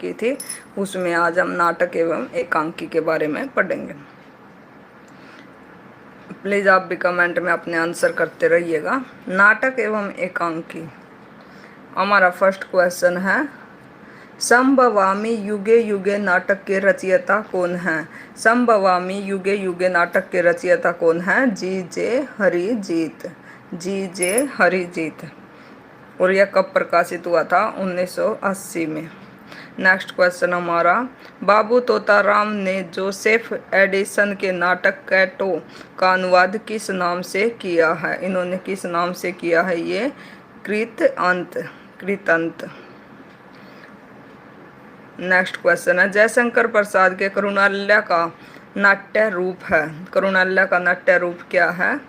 की थी, उसमें आज हम नाटक एवं एकांकी के बारे में पढ़ेंगे। प्लीज़ आप भी कमेंट में अपने आंसर करते रहिएगा। नाटक एवं एकांकी, हमारा फर्स्ट क्वेश्चन है, संभवामी युगे युगे नाटक के रचयिता कौन हैं? संभवामी युगे युगे नाटक के रचयिता कौन हैं? जी.जे. हरिजीत। जी.जे. हरिजीत। और यह कब प्रकाशित हुआ था? 1980 में। नेक्स्ट क्वेश्चन हमारा, बाबू तोताराम ने जोसेफ एडिसन के नाटक कैटो का अनुवाद किस नाम से किया है? इन्होंने किस नाम से किया है? ये कृतंत। नेक्स्ट क्वेश्चन है, जयशंकर प्रसाद के करुणालय का नाट्य रूप है। करुणालय का नाट्य रूप क्या है?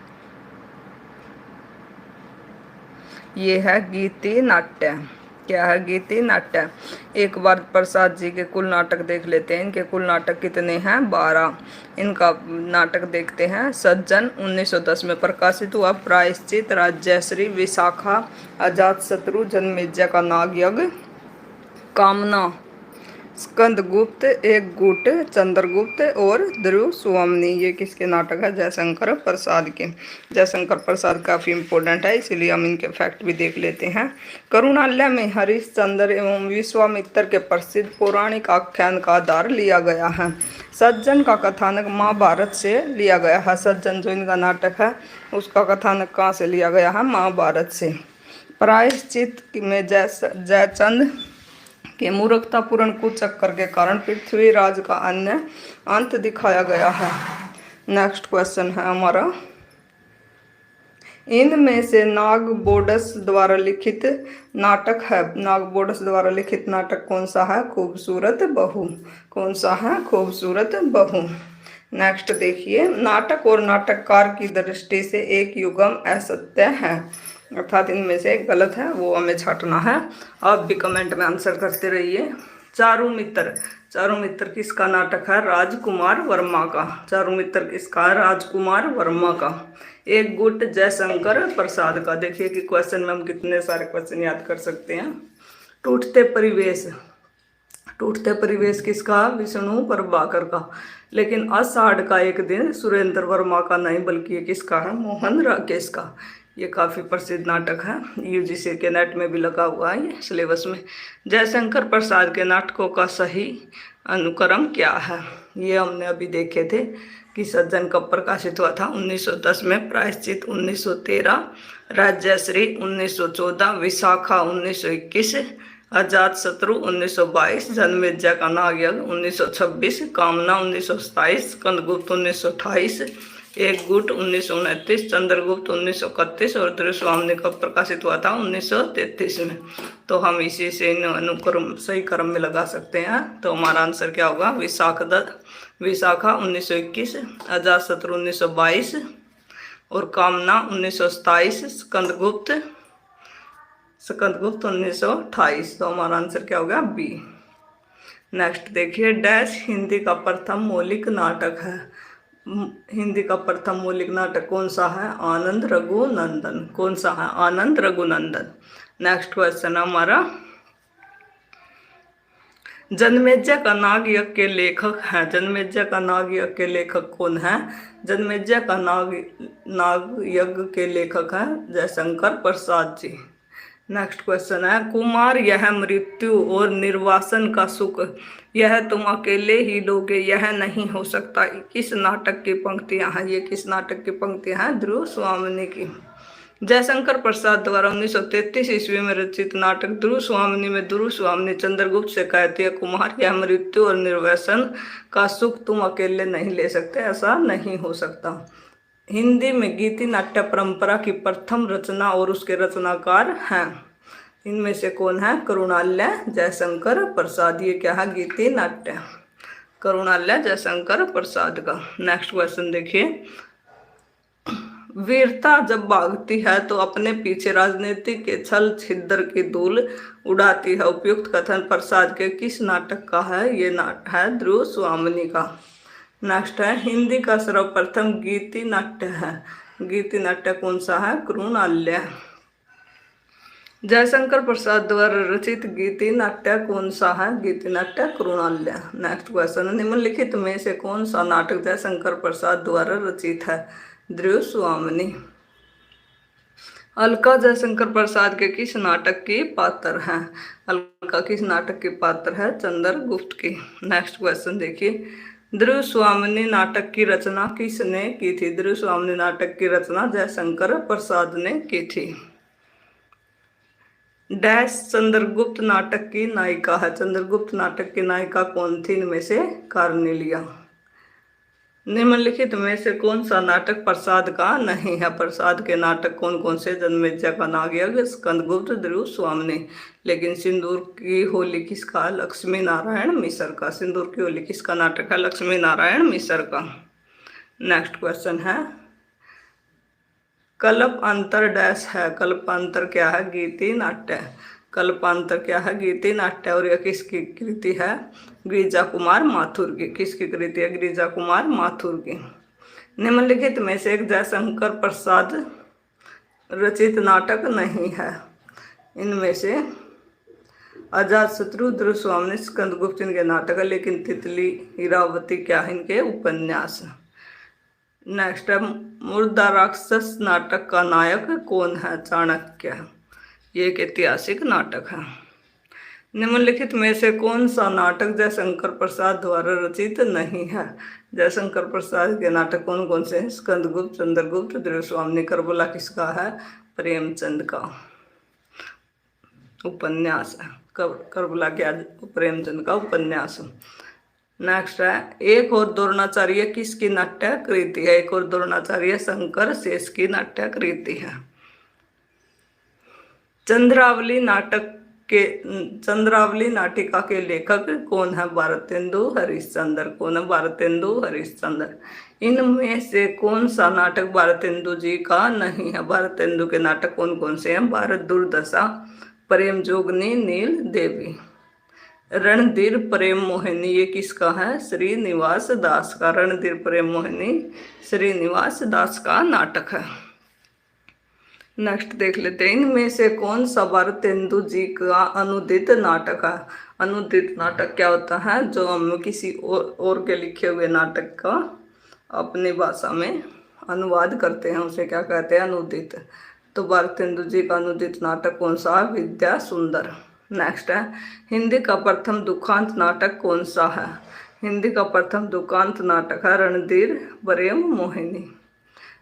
ये है गीति नाट्य। क्या है? गीति नाट्य। एक बार प्रसाद जी के कुल नाटक देख लेते हैं। इनके कुल नाटक कितने हैं? 12। इनका नाटक देखते हैं। सज्जन 1910 में प्रकाशित हुआ। प्रायश्चित, राज्यश्री, विशाखा, अजातशत्रु, जन्मेजय का नागयज्ञ, कामना, स्कंदगुप्त, एक गुट, चंद्रगुप्त और ध्रुव स्वामिनी, ये किसके नाटक है? जयशंकर प्रसाद के। जयशंकर प्रसाद काफ़ी इम्पोर्टेंट है, इसलिए हम इनके फैक्ट भी देख लेते हैं। करुणालय में हरिश्चंद्र एवं विश्वामित्र के प्रसिद्ध पौराणिक आख्यान का आधार लिया गया है। सज्जन का कथानक महाभारत से लिया गया है। सज्जन जो इनका नाटक है उसका कथानक कहाँ से लिया गया है? महाभारत से। प्रायश्चित में जयचंद के मूर्खतापूर्ण कुचक्कर के कारण पृथ्वीराज का अंत दिखाया गया है। नेक्स्ट क्वेश्चन है हमारा, इनमें से नागबोडस द्वारा लिखित नाटक है। नागबोडस द्वारा लिखित नाटक कौन सा है? खूबसूरत बहू। कौन सा है? खूबसूरत बहू। नेक्स्ट देखिए, नाटक और नाटककार की दृष्टि से एक युगम असत्य है, अर्थात इनमें से एक गलत है, वो हमें छांटना है। आप भी कमेंट में आंसर करते रहिए। चारू मित्र। चारू मित्र किसका नाटक है? राजकुमार वर्मा का। चारू मित्र किसका है? राजकुमार वर्मा का। एक गुट जयशंकर प्रसाद का। देखिए कि क्वेश्चन में हम कितने सारे क्वेश्चन याद कर सकते हैं। टूटते परिवेश। टूटते परिवेश किसका? विष्णु प्रभाकर का। लेकिन आषाढ़ का एक दिन सुरेंद्र वर्मा का नहीं, बल्कि ये किसका है? मोहन राकेश का। ये काफ़ी प्रसिद्ध नाटक है, यूजीसी के नेट में भी लगा हुआ है ये सिलेबस में। जयशंकर प्रसाद के नाटकों का सही अनुक्रम क्या है? ये हमने अभी देखे थे कि सज्जन कब प्रकाशित हुआ था? 1910 में। प्रायश्चित 1913, राज्यश्री 1914, विशाखा 1921, अजातशत्रु 1922, जन्मेजय का नागयज्ञ 1926, कामना 1927, स्कंदगुप्त 1928, एक गुट 1929, चंद्रगुप्त 1931 और ध्रुव स्वामिनी का प्रकाशित हुआ था 1933 में। तो हम इसी से इन अनुक्रम सही क्रम में लगा सकते हैं। तो हमारा आंसर क्या होगा? विशाखा 1921, अजातशत्रु 1922 और कामना 1927, स्कंदगुप्त 1928। तो हमारा आंसर क्या होगा? बी। नेक्स्ट देखिए, डैश हिंदी का प्रथम मौलिक नाटक है। हिंदी का प्रथम मौलिक नाटक कौन सा है? आनंद रघुनंदन। कौन सा है? आनंद रघुनंदन। नेक्स्ट क्वेश्चन हमारा, जन्मेजय का नागयज्ञ के लेखक हैं। जन्मेजय का नागयज्ञ के लेखक कौन है? जन्मेजय का नागयज्ञ के लेखक हैं जयशंकर प्रसाद जी। नेक्स्ट क्वेश्चन है, कुमार यह मृत्यु और निर्वासन का सुख यह तुम अकेले ही लोगे, यह नहीं हो सकता। किस नाटक की पंक्तियां हैं? ये किस नाटक की पंक्तियां हैं? ध्रुव स्वामिनी की। जयशंकर प्रसाद द्वारा 1933 ईस्वी में रचित नाटक ध्रुव स्वामिनी में ध्रुव स्वामिनी चंद्रगुप्त से कहती है, कुमार यह मृत्यु और निर्वासन का सुख तुम अकेले नहीं ले सकते, ऐसा नहीं हो सकता। हिंदी में गीति नाट्य परंपरा की प्रथम रचना और उसके रचनाकार हैं। इनमें से कौन है? करुणालय जयशंकर प्रसाद। ये क्या है? गीति नाट्य। करुणालय जयशंकर प्रसाद का। नेक्स्ट क्वेश्चन देखिए, वीरता जब भागती है तो अपने पीछे राजनीति के छल छिद्र की धूल उड़ाती है। उपयुक्त कथन प्रसाद के किस नाटक का है? ये नाटक है ध्रुव स्वामिनी का। नेक्स्ट है, हिंदी का सर्वप्रथम गीति नाट्य है। गीति नाट्य कौन सा है? करुणालय। जयशंकर प्रसाद द्वारा रचित गीति नाट्य कौन सा है? गीति नाट्य कृणाल्य। नेक्स्ट क्वेश्चन, निम्नलिखित में से कौन सा नाटक जयशंकर प्रसाद द्वारा रचित है? द्रुस्वामिनी। अलका जयशंकर प्रसाद के किस नाटक की पात्र है? अलका किस नाटक की पात्र है? चंद्रगुप्त की। नेक्स्ट क्वेश्चन देखिए, द्रुस्वामिनी नाटक की रचना किसने की थी? द्रुस्वामिनी नाटक की रचना जयशंकर प्रसाद ने की थी। डैश चंद्रगुप्त नाटक की नायिका है? चंद्रगुप्त नाटक की नायिका कौन थी? इनमें से कार्नेलिया। निम्नलिखित में से कौन सा नाटक प्रसाद का नहीं है? प्रसाद के नाटक कौन कौन से? जन्मेजय का नागयज्ञ, स्कंदगुप्त, द्रुस्वामिनी। लेकिन सिंदूर की होली किसका? लक्ष्मी नारायण मिश्र का। सिंदूर की होली किसका नाटक है? लक्ष्मी नारायण मिश्र का। नेक्स्ट क्वेश्चन है, कल्पांतर डैश है? कल्पांतर क्या है? गीति नाट्य। कल्पांतर क्या है? गीति नाट्य। और यह किसकी कृति है? गिरिजा कुमार माथुर की। किसकी कृति है? गिरिजा कुमार माथुर की। निम्नलिखित में से एक जयशंकर प्रसाद रचित नाटक नहीं है? इनमें से अजातशत्रु, द्रुस्वामिनी, स्कंदगुप्त इनके नाटक है, लेकिन तितली, हीरावती क्या है? इनके उपन्यास। नेक्स्ट है, मुर्दा राक्षस नाटक का नायक कौन है? चाणक्य। ये एक ऐतिहासिक नाटक है। निम्नलिखित में से कौन सा नाटक जयशंकर प्रसाद द्वारा रचित नहीं है? जयशंकर प्रसाद के नाटक कौन कौन से हैं? स्कंदगुप्त, चंद्रगुप्त, द्रुस्वामिनी। कर्बला किसका है? प्रेमचंद का उपन्यास है। कर्बला क्या? प्रेमचंद का उपन्यास। नेक्स्ट है, एक और द्रोणाचार्य किसकी नाट्य कृति है? एक और द्रोणाचार्य शंकर शेष की नाट्य कृति है। चंद्रावली नाटिका के लेखक कौन है? भारतेंदु हरिश्चंद्र। कौन है? भारतेंदु हरिश्चंद्र। इनमें से कौन सा नाटक भारतेंदु जी का नहीं है? भारतेंदु के नाटक कौन कौन से हैं? भारत दुर्दशा, प्रेम जोगनी, नील देवी। रणधीर प्रेम मोहिनी ये किसका है? श्रीनिवास दास का। रणधीर प्रेम मोहिनी श्रीनिवास दास का नाटक है। नेक्स्ट देख लेते हैं, इनमें से कौन सा भारतेंदु जी का अनुदित नाटक है? अनुदित नाटक क्या होता है? जो हम किसी और के लिखे हुए नाटक का अपनी भाषा में अनुवाद करते हैं, उसे क्या कहते हैं? अनुदित। तो भारतेंदु जी का अनुदित नाटक कौन सा है? विद्या सुंदर। नेक्स्ट है, हिंदी का प्रथम दुखांत नाटक कौन सा है? हिंदी का प्रथम दुखांत नाटक है रणधीर प्रेम मोहिनी।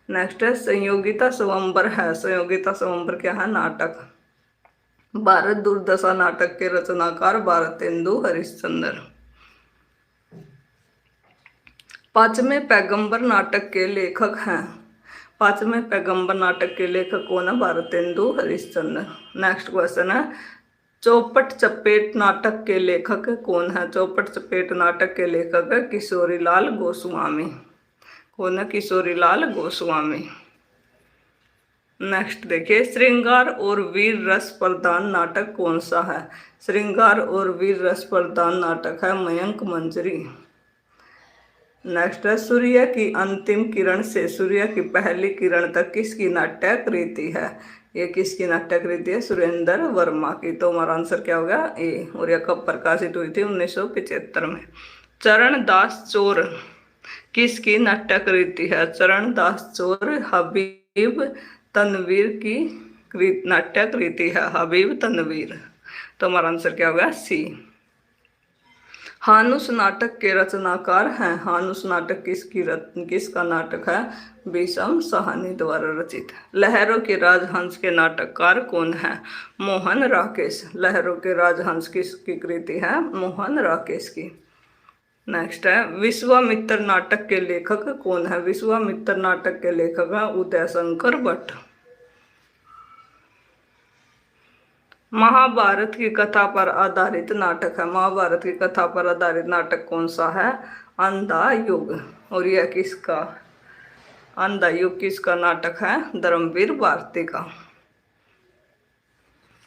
नेक्स्ट है, संयोगिता स्वयंवर है? संयोगिता स्वयंवर क्या है? नाटक। भारत दुर्दशा नाटक के रचनाकार भारतेंदु हरिश्चंद्र। पांचवें पैगंबर नाटक के लेखक हैं? पांचवें पैगंबर नाटक के लेखक कौन है? भारतेंदु हरिश्चंद्र। नेक्स्ट क्वेश्चन है, चौपट चपेट नाटक के लेखक कौन है? चौपट चपेट नाटक के लेखक है किशोरीलाल गोस्वामी। कौन है? किशोरीलाल गोस्वामी। नेक्स्ट देखिए, श्रृंगार और वीर रस प्रदान नाटक कौन सा है? श्रृंगार और वीर रस प्रदान नाटक है मयंक मंजरी। नेक्स्ट है, सूर्य की अंतिम किरण से सूर्य की पहली किरण तक किसकी नाट्य कृति है? ये किसकी नाट्य कृति है? सुरेंद्र वर्मा की। तो हमारा आंसर क्या होगा? ए। और यह कब प्रकाशित हुई थी? 1975 में। चरण दास चोर किसकी नाट्य कृति है? चरण दास चोर हबीब तनवीर की नाट्य कृति है। हबीब तनवीर। तो हमारा आंसर क्या होगा? सी। हानुस नाटक के रचनाकार हैं? हानुस नाटक किसका नाटक है? विषम साहनी द्वारा रचित। लहरों के राजहंस के नाटककार कौन है? मोहन राकेश। लहरों के राजहंस किसकी कृति है? मोहन राकेश की। नेक्स्ट है, विश्वामित्र नाटक के लेखक कौन है? विश्वामित्र नाटक के लेखक है उदय शंकर भट्ट। महाभारत की कथा पर आधारित नाटक है? महाभारत की कथा पर आधारित नाटक कौन सा है? अंधा युग। और यह किसका? अंधा युग किसका नाटक है? धर्मवीर भारती का।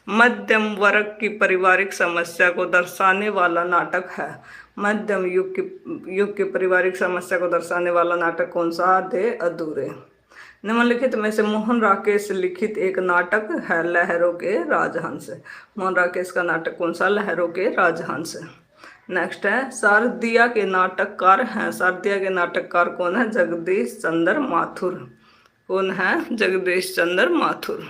मध्यम वर्ग की पारिवारिक समस्या को दर्शाने वाला नाटक है? मध्यम युग की पारिवारिक समस्या को दर्शाने वाला नाटक कौन सा? आधे अधूरे। निम्नलिखित में से मोहन राकेश लिखित एक नाटक है लहरों के राजहंस। मोहन राकेश का नाटक कौन सा? लहरों के राजहंस। नेक्स्ट है शारदिया के नाटककार हैं। शारदिया के नाटककार कौन है? जगदीश चंद्र माथुर। कौन है? जगदीश चंद्र माथुर।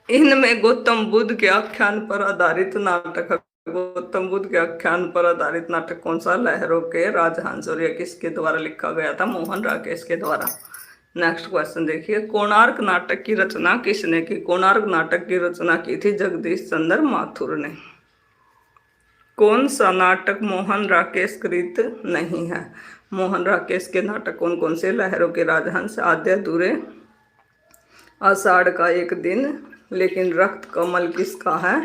इनमें गौतम बुद्ध के आख्यान पर आधारित नाटक है। गौतम बुद्ध के आख्यान पर आधारित नाटक कौन सा? लहरों के राजहंस। और यह किसके द्वारा लिखा गया था? मोहन राकेश के द्वारा। नेक्स्ट क्वेश्चन देखिए, कोणार्क नाटक की रचना किसने की? कोणार्क नाटक की रचना की थी जगदीश चंद्र माथुर ने। कौन सा नाटक मोहन राकेश कृत नहीं है? मोहन राकेश के नाटक कौन कौन से? लहरों के राजहंस, आद्य अधूरे, आषाढ़ का एक दिन, लेकिन रक्त कमल किसका है?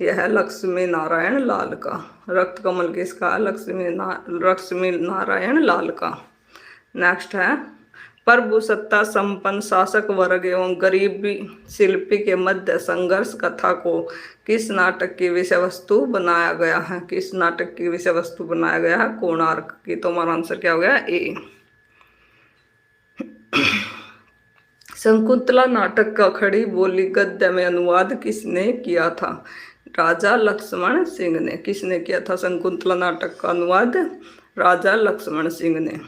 यह है लक्ष्मी नारायण लाल का। रक्त कमल किसका है? लक्ष्मी नारायण लाल का। नेक्स्ट है प्रभु सत्ता संपन्न शासक वर्ग एवं गरीबी शिल्पी के मध्य संघर्ष कथा को किस नाटक की विषय वस्तु बनाया गया है? किस नाटक की विषय वस्तु बनाया गया है? कोणार्क की। तो हमारा आंसर क्या हो गया? ए। शकुंतला नाटक का खड़ी बोली गद्य में अनुवाद किसने किया था? राजा लक्ष्मण सिंह ने। किसने किया था शकुंतला नाटक का अनुवाद? राजा लक्ष्मण सिंह ने।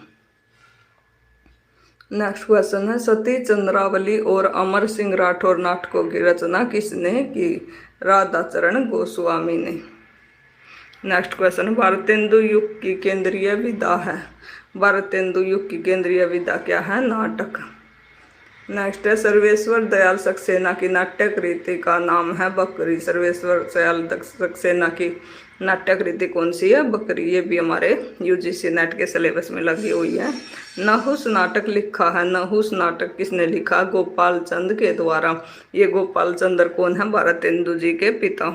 नेक्स्ट क्वेश्चन है सती चंद्रावली और अमर सिंह राठौर नाटकों की रचना किसने की? राधाचरण गोस्वामी ने। नेक्स्ट क्वेश्चन भारतेंदु युग की केंद्रीय विधा है। भारतेंदु युग की केंद्रीय विधा क्या है? नाटक। नेक्स्ट है सर्वेश्वर दयाल सक्सेना की नाट्य कृति का नाम है बकरी। सर्वेश्वर दयाल सक्सेना की नाट्य कृति कौन सी है? बकरी। ये भी हमारे यूजीसी नेट के सिलेबस में लगी हुई है। नहुस नाटक लिखा है। नहुस नाटक किसने लिखा? गोपाल चंद के द्वारा। ये गोपाल चंद्र कौन है? भारतेंदु जी के पिता।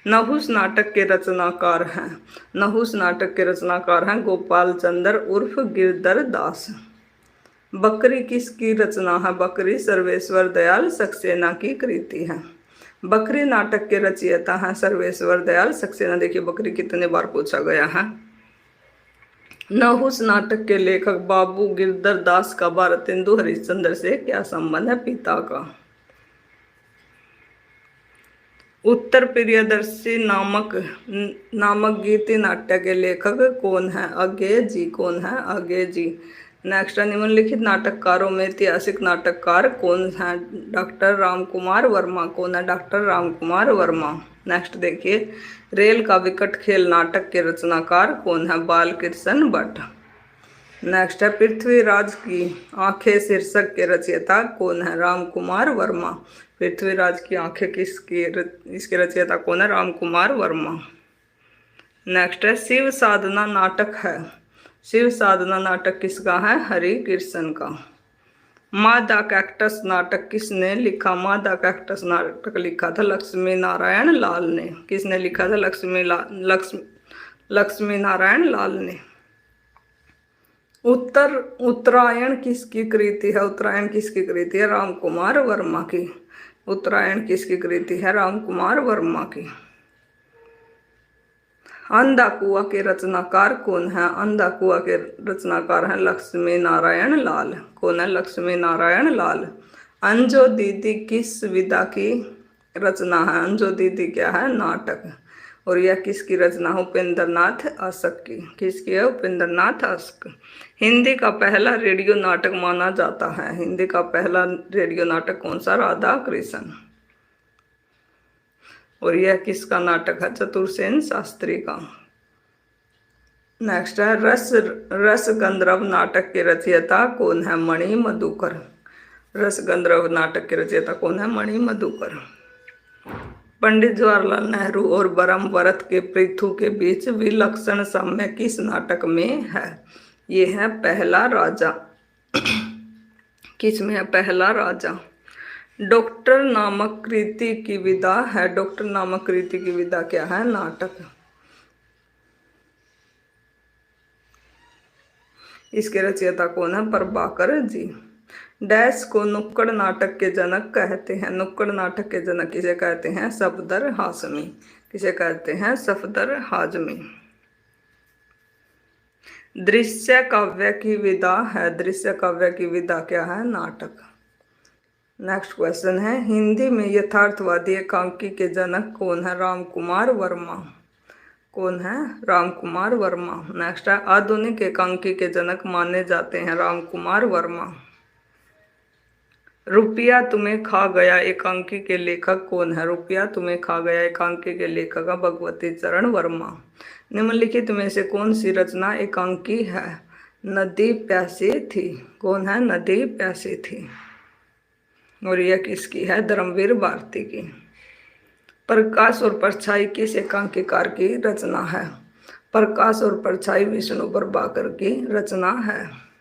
नहुस नाटक के रचनाकार हैं। नहुस नाटक के रचनाकार हैं गोपाल चंद्र उर्फ गिरधर दास। बकरी किसकी रचना है? बकरी सर्वेश्वर दयाल सक्सेना की कृति है। बकरी नाटक के रचयिता हैं सर्वेश्वर दयाल सक्सेना। देखिए बकरी कितने बार पूछा गया है। नहुस नाटक के लेखक बाबू गिरधर दास का भारतेंदु हरिश्चंद्र से क्या संबंध है? पिता का। उत्तर प्रियदर्शी नामक गीति नाट्य के लेखक कौन है? अज्ञे जी। कौन है? अज्ञे जी। नेक्स्ट निम्नलिखित नाटककारों में ऐतिहासिक नाटककार कौन है? डॉक्टर रामकुमार वर्मा। कौन है? डॉक्टर रामकुमार वर्मा। नेक्स्ट देखिए रेल का विकट खेल नाटक के रचनाकार कौन है? बालकृष्ण भट्ट। नेक्स्ट है पृथ्वीराज की आंखें शीर्षक के रचयिता कौन है? रामकुमार वर्मा। पृथ्वीराज की आंखें इसके रचयिता कौन है? रामकुमार वर्मा। नेक्स्ट है शिव साधना नाटक है। शिव साधना नाटक किसका है? हरि कृष्ण का। माँ द कैक्टस नाटक किसने लिखा? माँ द कैक्टस नाटक लिखा था लक्ष्मी नारायण लाल ने। किसने लिखा था? लक्ष्मी नारायण लाल ने। उत्तरायण किसकी कृति है? उत्तरायण किसकी कृति है? रामकुमार वर्मा की। उत्तरायण किसकी कृति है? रामकुमार वर्मा की। अंधा कुआं के रचनाकार कौन है? अंधा कुआं के रचनाकार हैं लक्ष्मी नारायण लाल। कौन है? लक्ष्मी नारायण लाल। अंजो दीदी किस विधा की रचना है? अंजो दीदी क्या है? नाटक। और यह किसकी रचना? उपेंद्र नाथ अशक की। किसकी है? उपेंद्र नाथ अशक। हिंदी का पहला रेडियो नाटक माना जाता है। हिंदी का पहला रेडियो नाटक कौन सा? राधा कृष्ण। और यह किसका नाटक है? चतुरसेन शास्त्री का। नेक्स्ट है रस गंधर्व नाटक के रचयिता कौन है? मणि मधुकर। रस गंधर्व नाटक के रचयिता कौन है? मणि मधुकर। पंडित जवाहरलाल नेहरू और ब्रह्मवरत के पृथु के बीच विलक्षण साम्य किस नाटक में है? ये है पहला राजा। किस में है? पहला राजा। डॉक्टर नामक कृति की विधा है। डॉक्टर नामक कृति की विधा क्या है? नाटक। इसके रचयिता कौन है? प्रभाकर जी। डैश को नुक्कड़ नाटक के जनक कहते हैं। नुक्कड़ नाटक के जनक किसे कहते हैं? सफदर हाशमी। किसे कहते हैं? सफदर हाशमी। दृश्य काव्य की विधा है, दृश्य काव्य की विधा क्या है? नाटक। नेक्स्ट क्वेश्चन है, हिंदी में यथार्थवादी एकांकी के जनक कौन है? राम कुमार वर्मा। कौन है? राम कुमार वर्मा। नेक्स्ट है, आधुनिक एकांकी के जनक माने जाते हैं राम कुमार वर्मा। रुपया तुम्हें खा गया एकांकी के लेखक कौन है? रुपया तुम्हें खा गया एकांकी के लेखक है भगवती चरण वर्मा। निम्नलिखित में से कौन सी रचना एकांकी है? नदी प्यासी थी। कौन है? नदी प्यासी थी। और यह किसकी है? धर्मवीर भारती की। प्रकाश और परछाई किस एकांकीकार की रचना है? प्रकाश और परछाई विष्णु प्रभाकर की रचना है।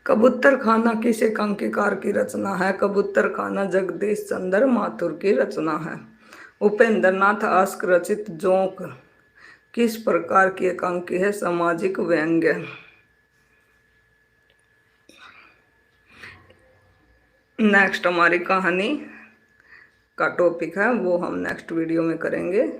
कबूतर खाना किस एकांकीकार की रचना है? कबूतर खाना जगदीश चंद्र माथुर की रचना है। उपेंद्र नाथ आस्क रचित जोंक किस प्रकार की एकांकी है? सामाजिक व्यंग्य। नेक्स्ट हमारी कहानी का टॉपिक है वो हम नेक्स्ट वीडियो में करेंगे।